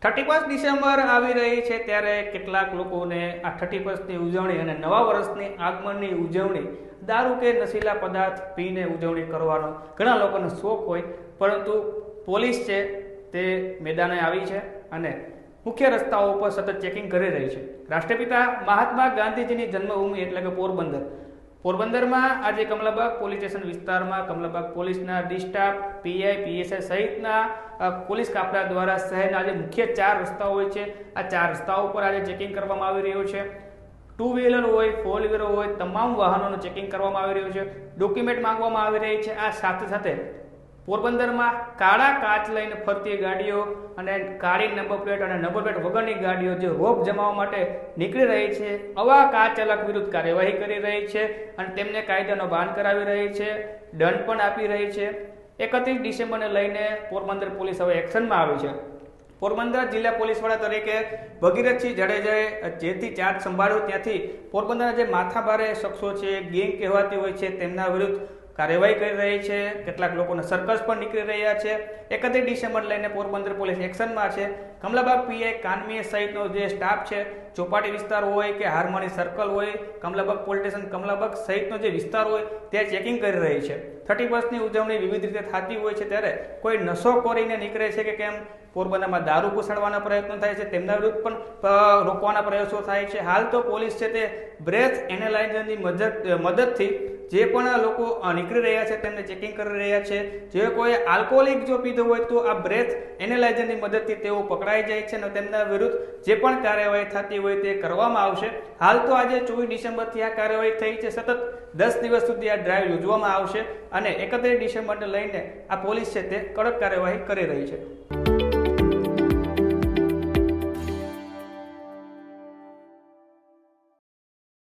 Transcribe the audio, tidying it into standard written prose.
31 December આવી રહી છે ત્યારે કેટલાક લોકોને આ 31ની ઉજવણી અને નવા વર્ષની આગમનની ઉજવણી દારૂ કે નશીલા પદાર્થ પીને ઉજવણી કરવાનો ઘણા લોકોનો શોખ હોય, પરંતુ પોલીસ છે તે મેદાને આવી છે અને મુખ્ય રસ્તાઓ ઉપર સતત ચેકિંગ કરી રહી છે। રાષ્ટ્રપિતા મહાત્મા ગાંધીજીની જન્મભૂમિ એટલે કે પોરબંદરમાં આજે કમલાબાગ પોલીસ સ્ટેશન વિસ્તારમાં કમલાબાગ પોલીસના ડી સ્ટાફ, પીઆઈ, પીએસઆઈ સહિતના પોલીસ કાફલા દ્વારા શહેરના આજે મુખ્ય 4 રસ્તાઓ હોય છે, આ 4 રસ્તાઓ પર આજે ચેકિંગ કરવામાં આવી રહ્યું છે। 2 વ્હીલર હોય, 4 વ્હીલર હોય, તમામ વાહનોનું ચેકિંગ કરવામાં આવી રહ્યું છે, ડોક્યુમેન્ટ માંગવામાં આવી રહી છે। આ સાથે સાથે પોરબંદરમાં કાળા કાચ લઈને ફરતી ગાડીઓ અને કાળી નંબર પ્લેટ અને નંબર પ્લેટ વગરની ગાડીઓ જે રોપ જમાવવા માટે નીકળી રહી છે, આવા કાર ચાલક વિરુદ્ધ કાર્યવાહી કરી રહી છે અને તેમને કાયદાનો ભાન કરાવી રહી છે, દંડ પણ આપી રહી છે। 31 ડિસેમ્બરને લઈને પોરબંદર પોલીસ હવે એક્શનમાં આવી છે। પોરબંદર જિલ્લા પોલીસ વડા તરીકે ભગીરથસિંહ જાડેજાએ જેથી ચાર્જ સંભાળ્યો ત્યાંથી પોરબંદરના જે માથાભારે શખ્સો છે, ગેંગ કહેવાતી હોય છે, તેમના વિરુદ્ધ કાર્યવાહી કરી રહી છે। કેટલાક લોકોના સર્કસ પણ નીકળી રહ્યા છે। 31 ડિસેમ્બર લઈને પોરબંદર પોલીસ એક્શનમાં છે। કમલાબાગ પીઆઈ, કાનમીએ સહિતનો જે સ્ટાફ છે, ચોપાટી વિસ્તાર હોય કે હારમાણી સર્કલ હોય, કમલાબાગ પોલીસ સ્ટેશન કમલાબાગ સહિતનો જે વિસ્તાર હોય ત્યાં ચેકિંગ કરી રહી છે। 31ની ઉજવણી વિવિધ રીતે થતી હોય છે ત્યારે કોઈ નશો કરીને નીકળે છે કે કેમ પોરબંદરમાં દારૂ ઘુસાડવાના પ્રયત્નો થાય છે, તેમના વિરુદ્ધ પણ રોકવાના પ્રયાસો થાય છે। હાલ તો પોલીસ છે તે બ્રેથ એનાલાઇઝરની મદદથી જે પણ લોકો નીકળી રહ્યા છે તેમને ચેકિંગ કરી રહ્યા છે। જે કોઈ આલ્કોહોલિક જો પીધો હોય તો આ બ્રેથ એનાલાઇઝરની મદદથી તેઓ પકડાઈ જાય છે અને તેમના વિરુદ્ધ જે પણ કાર્યવાહી થતી હોય તે કરવામાં આવશે। હાલ તો આજે 24 ડિસેમ્બરથી આ કાર્યવાહી થઈ છે, સતત 10 દિવસ સુધી આ ડ્રાઈવ યોજવામાં આવશે અને 31 ડિસેમ્બરને લઈને આ પોલીસ છે તે કડક કાર્યવાહી કરી રહી છે।